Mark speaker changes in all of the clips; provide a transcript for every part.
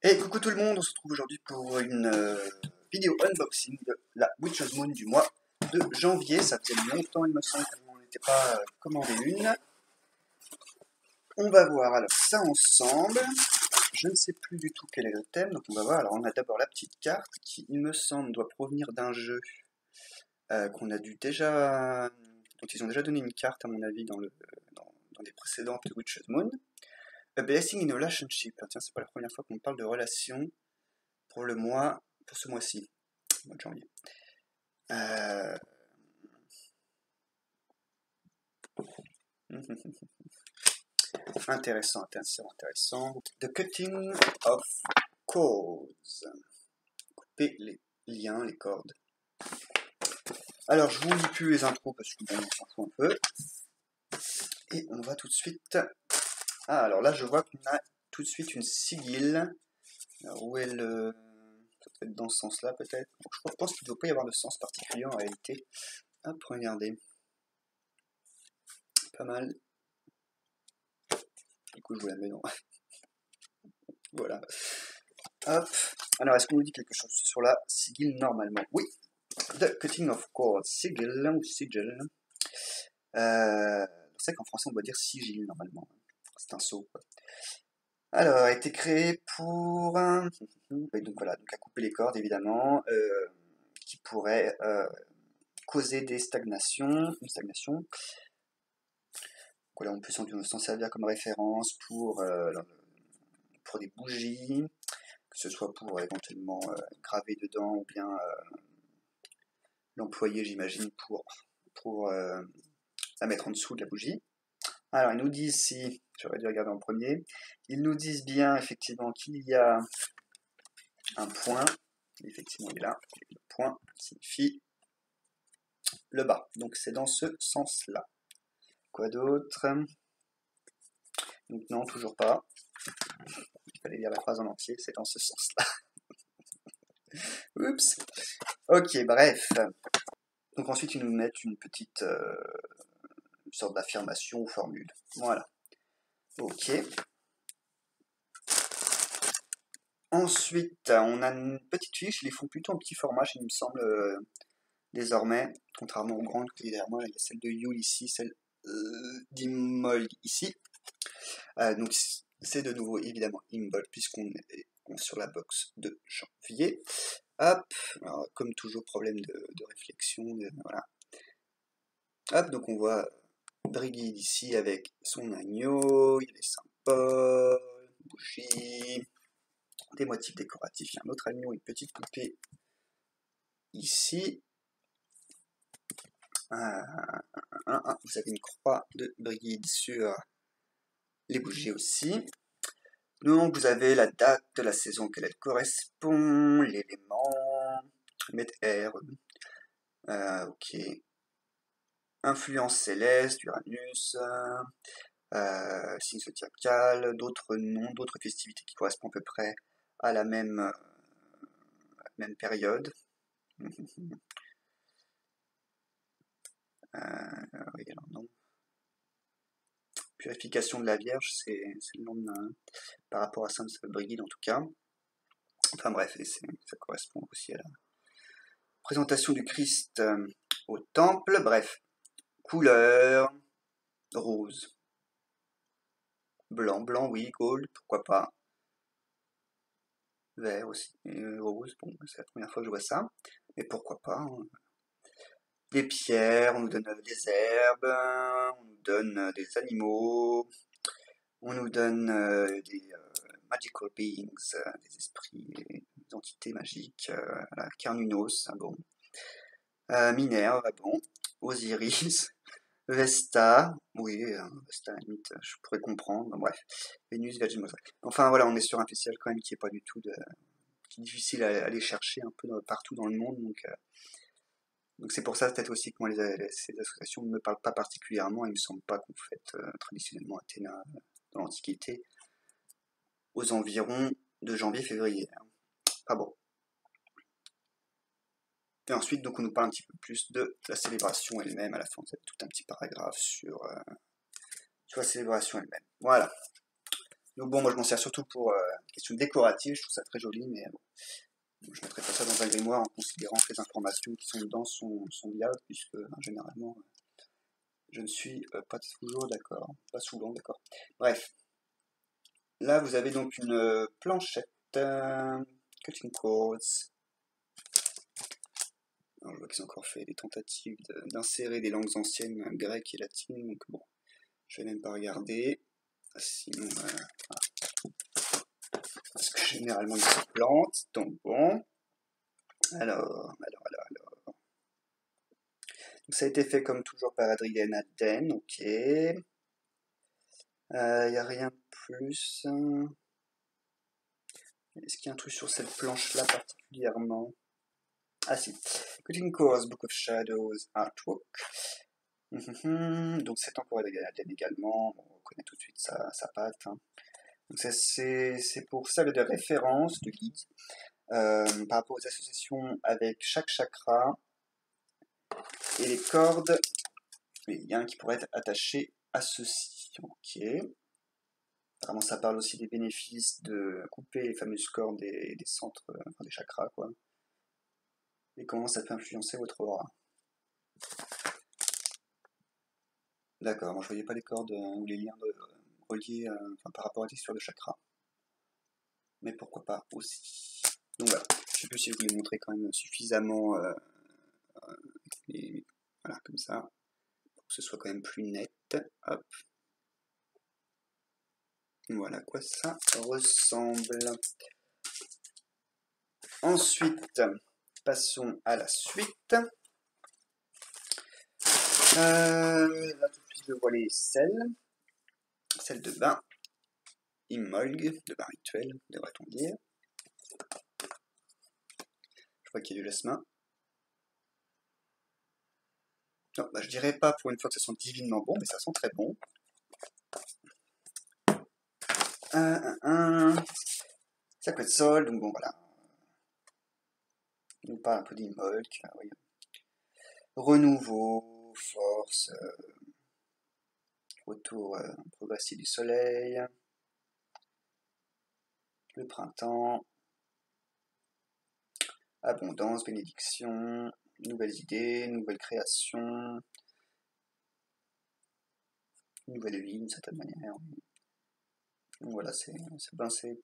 Speaker 1: Et coucou tout le monde, on se retrouve aujourd'hui pour une vidéo unboxing de la Witch's Moon du mois de janvier. Ça faisait longtemps, il me semble, qu'on n'était pas commandé une. On va voir alors ça ensemble. Je ne sais plus du tout quel est le thème, donc on va voir. Alors on a d'abord la petite carte qui, il me semble, doit provenir d'un jeu qu'on a dû déjà... dont ils ont déjà donné une carte, à mon avis, dans des précédentes Witch's Moon. A Blessing in a Relationship. Tiens, c'est pas la première fois qu'on parle de relation pour ce mois-ci, mois de janvier. Intéressant. The Cutting of Cords. Couper les liens, les cordes. Alors, je vous lis plus les intros parce que bon, on s'en fout un peu. Et on va tout de suite... Ah, alors là, je vois qu'on a tout de suite une sigille. Alors, où est le... Ça peut être dans ce sens-là, peut-être. Bon, je pense qu'il ne doit pas y avoir de sens particulier, en réalité. Hop, regardez. Pas mal. Du coup, je vous la mets dans... Voilà. Hop. Alors, est-ce qu'on nous dit quelque chose sur la sigille, normalement? Oui. The Cutting of Cords. Sigil, ou sigil. C'est qu'en français, on doit dire sigil, normalement. C'est un sceau, quoi. Alors, a été créé pour... Et donc voilà, donc à couper les cordes, évidemment, qui pourrait causer une stagnation. Voilà, on peut s'en servir comme référence pour des bougies, que ce soit pour éventuellement graver dedans, ou bien l'employer, j'imagine, pour la mettre en dessous de la bougie. Alors, ils nous disent ici, j'aurais dû regarder en premier, ils nous disent bien, effectivement, qu'il y a un point, effectivement, il est là, le point signifie le bas, donc c'est dans ce sens-là. Quoi d'autre? Donc non, toujours pas. Il fallait lire la phrase en entier, c'est dans ce sens-là. Oups. Ok, bref. Donc ensuite, ils nous mettent une petite sorte d'affirmation ou formule. Voilà. Ok. Ensuite, on a une petite fiche. Ils les font plutôt en petit format, il me semble, désormais. Contrairement aux grandes que derrière moi, il y a celle de Yule ici, celle d'Immol ici. Donc c'est de nouveau évidemment Immol puisqu'on est sur la box de janvier. Hop, alors, comme toujours, problème de réflexion, voilà. Hop, donc on voit Brigid ici avec son agneau, il y a les symboles, une bougie, des motifs décoratifs, il y a un autre agneau, une petite poupée ici. Vous avez une croix de Brigid sur les bougies aussi. Donc vous avez la date de la saison auquel elle correspond, l'élément, mettre R, ok, influence céleste, Uranus, signe zodiacal, d'autres noms, d'autres festivités qui correspondent à peu près à la même période. Oui, alors non. Purification de la Vierge, c'est le nom par rapport à Sainte Brigide en tout cas. Enfin bref, et ça correspond aussi à la présentation du Christ au temple. Bref, couleur, rose. Blanc, oui, gold, pourquoi pas. Vert aussi, rose, bon, c'est la première fois que je vois ça, mais pourquoi pas. Hein. Des pierres, on nous donne des herbes, on nous donne des animaux, on nous donne des magical beings, des esprits, des entités magiques, la Carnunos, bon. Minerve, bon. Osiris, Vesta, oui, Vesta à la limite, je pourrais comprendre, bref. Vénus, Virgin Mother. Enfin voilà, on est sur un festival quand même qui est pas du tout qui est difficile à aller chercher un peu partout dans le monde, donc c'est pour ça peut-être aussi que moi ces associations ne me parlent pas particulièrement. Il me semble pas qu'on fête traditionnellement Athéna dans l'Antiquité aux environs de janvier-février. Ah bon. Et ensuite, donc, on nous parle un petit peu plus de la célébration elle-même. À la fin, vous avez tout un petit paragraphe sur la célébration elle-même. Voilà. Donc bon, moi je m'en sers surtout pour question décorative, je trouve ça très joli, mais bon, je ne mettrai pas ça dans un grimoire en considérant que les informations qui sont dedans sont viables, puisque généralement, je ne suis pas toujours d'accord, pas souvent d'accord. Bref, là vous avez donc une planchette, cutting cords. Alors, je vois qu'ils ont encore fait des tentatives d'insérer des langues anciennes grecques et latines, donc bon, je vais même pas regarder. Sinon, parce que généralement ils se plantent, donc bon. Alors. Donc, ça a été fait comme toujours par Adrien Aden, ok. Il n'y a rien de plus. Est-ce qu'il y a un truc sur cette planche-là particulièrement? Ah si. Cutting Course, Book of Shadows, Artwork. Donc c'est encore Adrien Aden également. On connaît tout de suite sa patte. Hein. Donc c'est pour servir de référence, de guide, par rapport aux associations avec chaque chakra et les cordes, les liens qui pourraient être attachés à ceci. Ok. Vraiment, ça parle aussi des bénéfices de couper les fameuses cordes des centres, enfin des chakras, quoi. Et comment ça peut influencer votre aura. D'accord, moi je voyais pas les cordes ou les liens reliés par rapport à l'histoire de chakra. Mais pourquoi pas aussi. Donc voilà, je sais plus si je vous l'ai montré quand même suffisamment, voilà, comme ça, pour que ce soit quand même plus net. Hop. Voilà à quoi ça ressemble. Ensuite, passons à la suite. Là tout de suite je vois les sels de bain, Imolg, de bain rituel, devrait-on dire. Je vois qu'il y a du jasmin. Non, bah, je dirais pas pour une fois que ça sent divinement bon, mais ça sent très bon. Ça peut être sol, donc bon voilà. On parle un peu d'Imolg, oui. Renouveau, force, retour progressif du soleil, le printemps, abondance, bénédiction, nouvelles idées, nouvelles créations, nouvelle vie d'une certaine manière. Donc voilà, c'est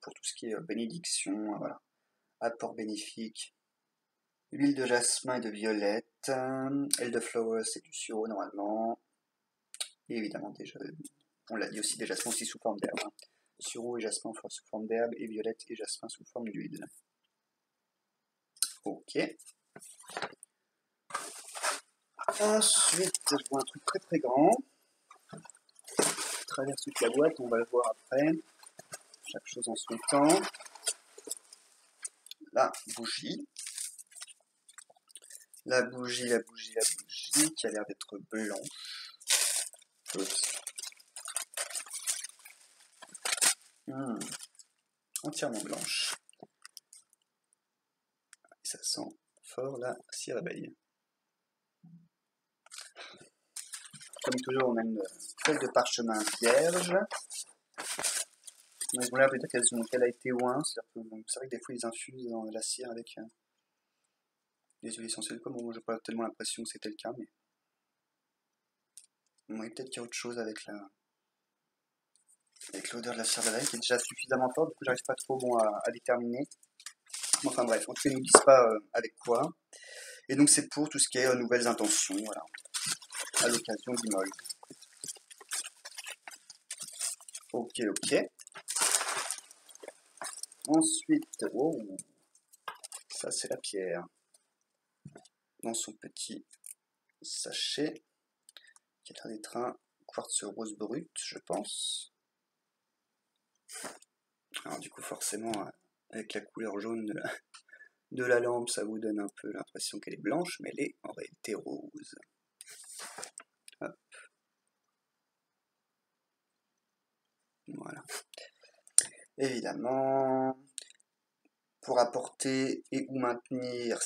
Speaker 1: pour tout ce qui est bénédiction, voilà. Apport bénéfique. Huile de jasmin et de violette, elderflower c'est du sureau normalement. Et évidemment déjà, on l'a dit aussi, des jasmins aussi sous forme d'herbe. Hein. Sureau et jasmin sous forme d'herbe, et violette et jasmin sous forme d'huile. Ok. Ensuite, je vois un truc très très grand. Je traverse toute la boîte, on va le voir après. Chaque chose en son temps. La bougie. La bougie qui a l'air d'être blanche. Oups. Entièrement blanche. Et ça sent fort la cire abeille. Comme toujours, on a une feuille de parchemin vierge. Ils ont l'air de dire qu'elle a été oint. C'est vrai que des fois, ils infusent dans la cire avec des huiles essentielles. Comme moi, j'ai pas tellement l'impression que c'était le cas, mais oui, peut-être qu'il y a autre chose avec l'odeur de la cire d'abeille qui est déjà suffisamment forte. Du coup, j'arrive pas trop à déterminer. Enfin bref, en tout cas, ils ne nous disent pas avec quoi. Et donc, c'est pour tout ce qui est nouvelles intentions, voilà, à l'occasion du Mold. Ok. Ensuite, oh, ça c'est la pierre. Dans son petit sachet, qui a l'air d'être un quartz rose brut, je pense. Alors du coup, forcément, avec la couleur jaune de la lampe, ça vous donne un peu l'impression qu'elle est blanche, mais elle est en réalité rose. Hop. Voilà. Évidemment, pour apporter et ou maintenir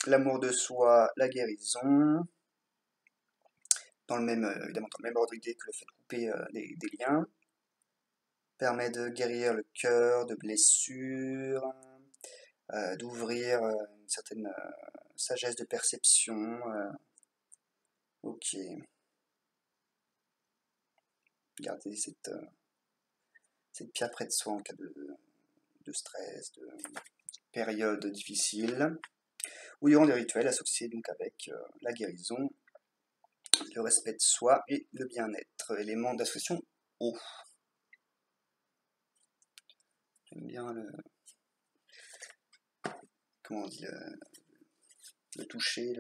Speaker 1: l'amour de soi, la guérison, évidemment dans le même ordre d'idée que le fait de couper des liens. Permet de guérir le cœur de blessures, d'ouvrir une certaine sagesse de perception. Ok. Garder cette pierre près de soi en cas de stress, de période difficile. Ou durant des rituels associés donc avec la guérison, le respect de soi et le bien-être. Élément d'association eau. J'aime bien comment on dit, le toucher,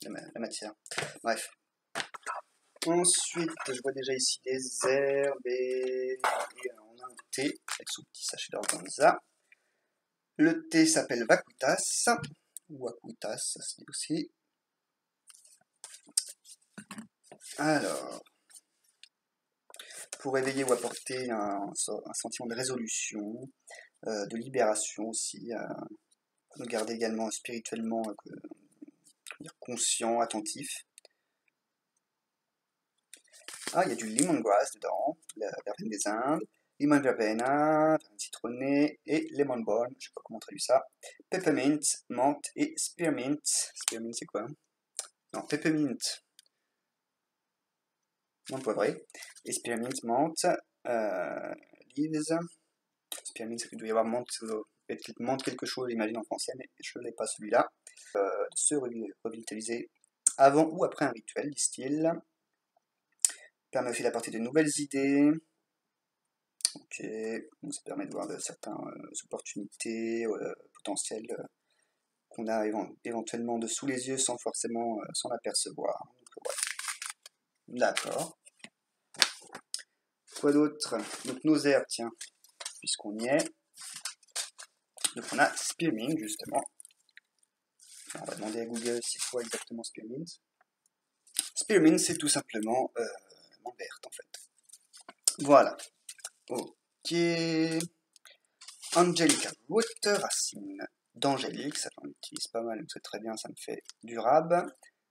Speaker 1: la matière. Bref. Ensuite, je vois déjà ici des herbes et on a un thé avec son petit sachet d'organza. Le thé s'appelle Wakutas, ou Wakutas, ça se dit aussi. Alors, pour éveiller ou apporter un sentiment de résolution, de libération aussi, nous garder également spirituellement conscient, attentif. Ah, il y a du lemongrass dedans, la verveine des Indes, lemon verbena, verveine citronnée et lemon balm, je sais pas comment traduire ça, peppermint, menthe et spearmint. Spearmint c'est quoi? Non, peppermint, menthe poivrée, et spearmint, menthe, leaves. Spearmint, il doit y avoir menthe, peut-être menthe quelque chose, j'imagine en français, mais je n'ai pas celui-là. Se revitaliser avant ou après un rituel, disent-ils. Permet aussi d'apporter de nouvelles idées. Ok, donc ça permet de voir de certaines opportunités potentielles qu'on a éventuellement dessous les yeux sans forcément s'en apercevoir. Ouais. D'accord. Quoi d'autre? Donc nos herbes, tiens, puisqu'on y est. Donc on a spearmint justement. Alors, on va demander à Google c'est quoi exactement spearmint. Spearmint c'est tout simplement menthe verte en fait. Voilà. Ok. Angelica root, racine d'angélique, ça j'en utilise pas mal, donc c'est très bien, ça me fait du rab.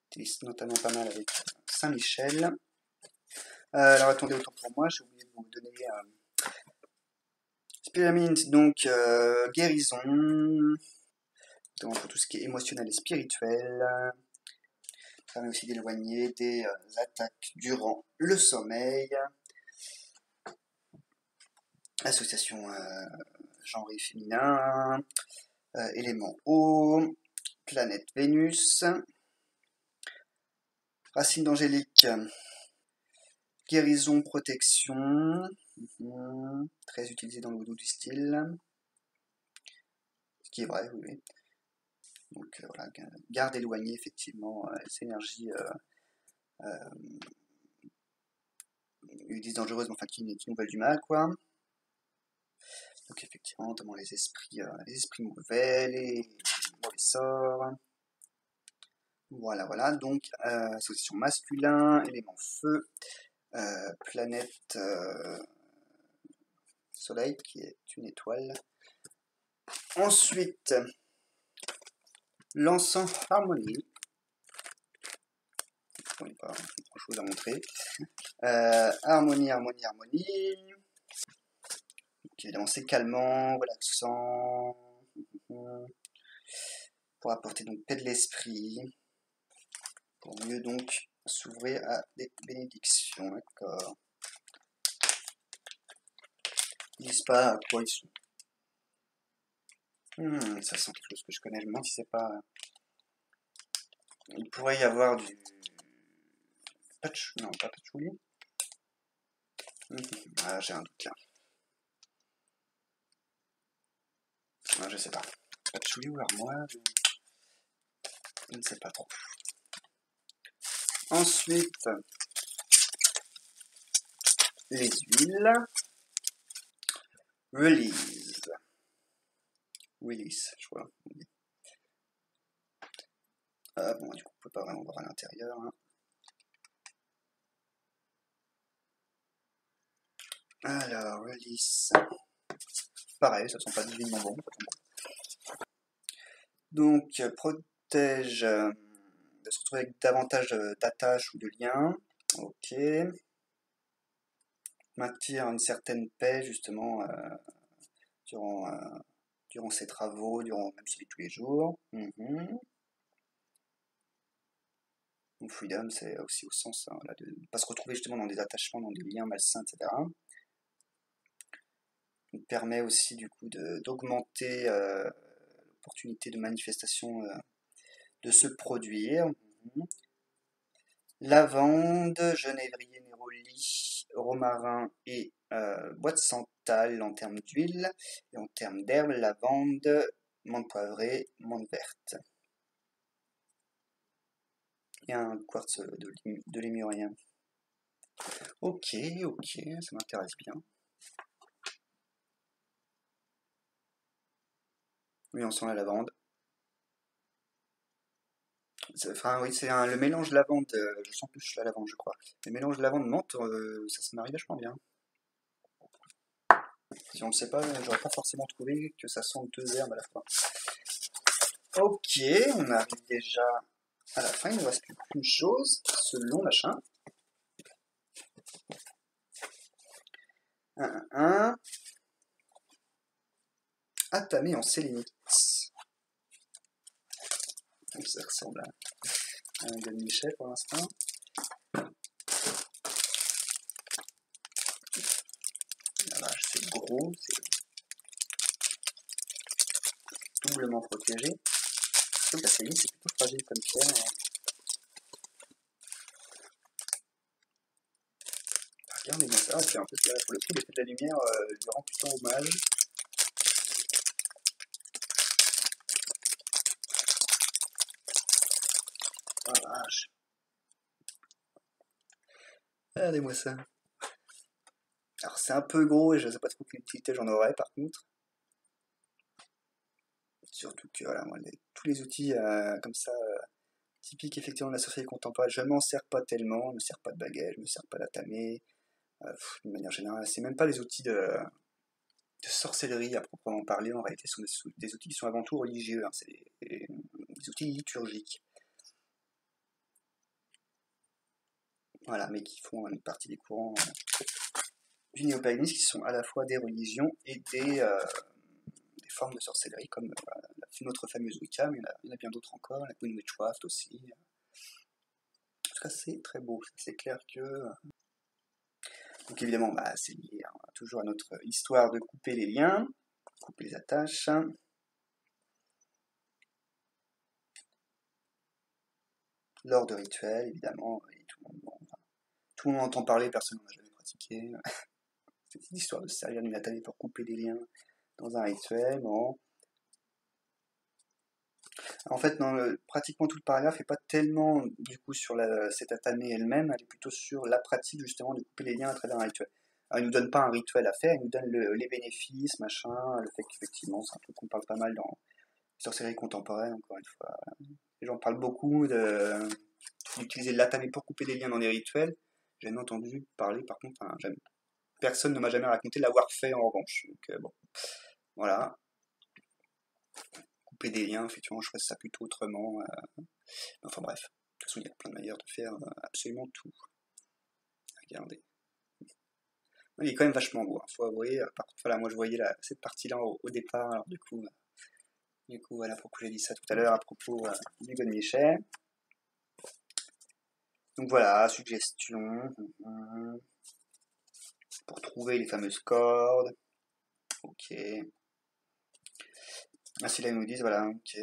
Speaker 1: J'utilise notamment pas mal avec Saint-Michel. Alors attendez, autant pour moi, j'ai oublié de vous donner Spearmint, donc guérison, donc pour tout ce qui est émotionnel et spirituel. Ça permet aussi d'éloigner des attaques durant le sommeil. Association genrée féminin, élément eau, planète Vénus, racine d'angélique, guérison, protection, très utilisé dans le vaudou du style, ce qui est vrai, oui. Donc voilà, garde éloigné effectivement ces énergies ils disent dangereuses, mais enfin qui nous veulent du mal, quoi. Donc effectivement, notamment les esprits mauvais, les mauvais sorts. Voilà, voilà. Donc association masculin, élément feu, planète soleil qui est une étoile. Ensuite, l'encens harmonie. Bon, il n'y a pas grand chose à montrer. Harmonie, harmonie, harmonie. Donc, évidemment, c'est calmant, relaxant. Pour apporter donc paix de l'esprit. Pour mieux donc s'ouvrir à des bénédictions. D'accord. Ils disent pas à quoi ils sont. Ça sent quelque chose que je connais. Je me demande si c'est pas. Il pourrait y avoir du. Non, pas patchouli. Ah, j'ai un doute là. Ah, je sais pas. Patchouli ou armoire? Je ne sais pas trop. Ensuite, les huiles. Release. Release, je vois. Bon, du coup, on peut pas vraiment voir à l'intérieur. Hein. Alors, release. Pareil, ça sent pas divinement bon. Donc, protège de se retrouver avec davantage d'attaches ou de liens. Ok. maintenir une certaine paix justement durant, durant ses travaux, durant même sa vie de tous les jours. Donc freedom, c'est aussi au sens là, de ne pas se retrouver justement dans des attachements, dans des liens malsains, etc. Il permet aussi du coup d'augmenter l'opportunité de manifestation de se produire. Lavande, genévrier, néroli, romarin et bois de santal en termes d'huile. Et en termes d'herbes, lavande, menthe poivrée, menthe verte. Et un quartz de lémurien. Ok, ça m'intéresse bien. Oui, on sent la lavande. Enfin, oui, c'est le mélange lavande, je sens plus la lavande, je crois. Le mélange lavande-menthe, ça se marie vachement bien. Si on ne le sait pas, j'aurais pas forcément trouvé que ça sente deux herbes à la fois. Ok, on arrive déjà à la fin, il ne reste plus qu'une chose, ce long machin. Un. Atamé en sélénite. Ça ressemble à un demi-chef pour l'instant. La vache, c'est gros, c'est doublement protégé. Je trouve que la sélénite, c'est plutôt fragile comme pierre. Regardez bien ça, puis un peu pour le coup, l'effet de la lumière lui rend plutôt hommage. Ah vache. Regardez-moi ça. Alors c'est un peu gros et je ne sais pas trop quelle utilité j'en aurais par contre. Surtout que voilà, moi, tous les outils comme ça, typiques effectivement de la sorcellerie contemporaine, je m'en sers pas tellement, je me sers pas de baguette, je me sers pas d'atamé. De manière générale, c'est même pas les outils de sorcellerie à proprement parler, en réalité ce sont des outils qui sont avant tout religieux, hein, c'est des outils liturgiques. Voilà, mais qui font une partie des courants du néopaganisme qui sont à la fois des religions et des formes de sorcellerie comme notre fameuse Wicca, mais il y en a bien d'autres encore, la Queen Witchcraft aussi. En tout cas, c'est très beau, c'est clair que. Donc évidemment, c'est lié toujours à notre histoire de couper les liens, couper les attaches. Lors de rituels, évidemment, et tout le monde entend parler, personne n'en a jamais pratiqué. C'est une histoire de servir d'une attaque pour couper des liens dans un rituel, bon. En fait, pratiquement tout le paragraphe n'est pas tellement du coup sur cette atamée elle-même, elle est plutôt sur la pratique justement de couper les liens à travers un rituel. Alors, il nous donne pas un rituel à faire, il nous donne les bénéfices, machin, le fait qu'effectivement c'est un truc qu'on parle pas mal dans la sorcellerie contemporaine, encore une fois. Les gens parlent beaucoup d'utiliser l'atamé pour couper des liens dans des rituels. J'ai jamais entendu parler, par contre, personne ne m'a jamais raconté l'avoir fait en revanche. Donc bon, voilà. Couper des liens, effectivement, je ferais ça plutôt autrement. Enfin bref, de toute façon, il y a plein de manières de faire absolument tout. Regardez. Il est quand même vachement beau, hein, faut avouer. Par contre, voilà, moi je voyais cette partie-là au départ, alors du coup, voilà pourquoi j'ai dit ça tout à l'heure à propos du godemiché. Donc voilà, suggestion pour trouver les fameuses cordes. Ok. Ah, si là ils nous disent, voilà, ok.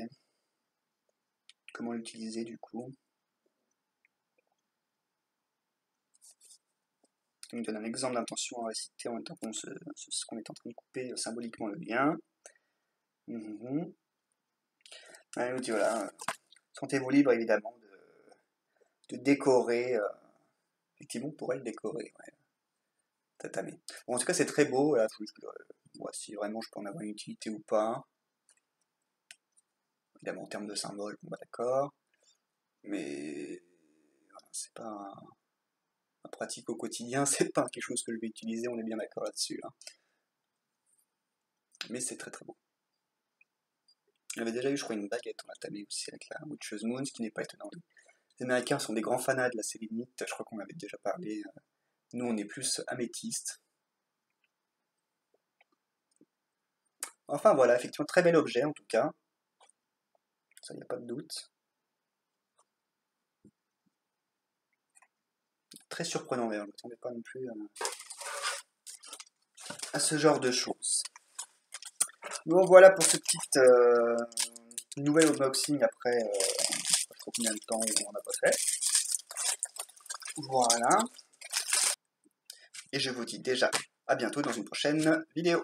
Speaker 1: Comment l'utiliser du coup? Il nous donne un exemple d'intention à réciter en même temps qu'on est en train de couper symboliquement le lien. Ah, il nous dit, voilà, sentez-vous libre évidemment de décorer. Effectivement, on pourrait le décorer, ouais. Tatami. Bon, en tout cas, c'est très beau. Là, faut juste que je vois si vraiment je peux en avoir une utilité ou pas. Évidemment, en termes de symbole, bon, d'accord. Mais voilà, c'est pas un pratique au quotidien, c'est pas quelque chose que je vais utiliser, on est bien d'accord là-dessus. Hein. Mais c'est très très beau. J'avais déjà eu, je crois, une baguette en atamé aussi avec la Witch's Moon, ce qui n'est pas étonnant. Les Américains sont des grands fanats de la sélénite, je crois qu'on avait déjà parlé. Nous, on est plus améthyste. Enfin voilà, effectivement, très bel objet en tout cas. Ça, il n'y a pas de doute. Très surprenant d'ailleurs, je ne m'attendais pas non plus à ce genre de choses. Bon, voilà pour ce petit nouvel unboxing après je sais pas trop combien de temps on n'a pas fait. Voilà. Et je vous dis déjà à bientôt dans une prochaine vidéo.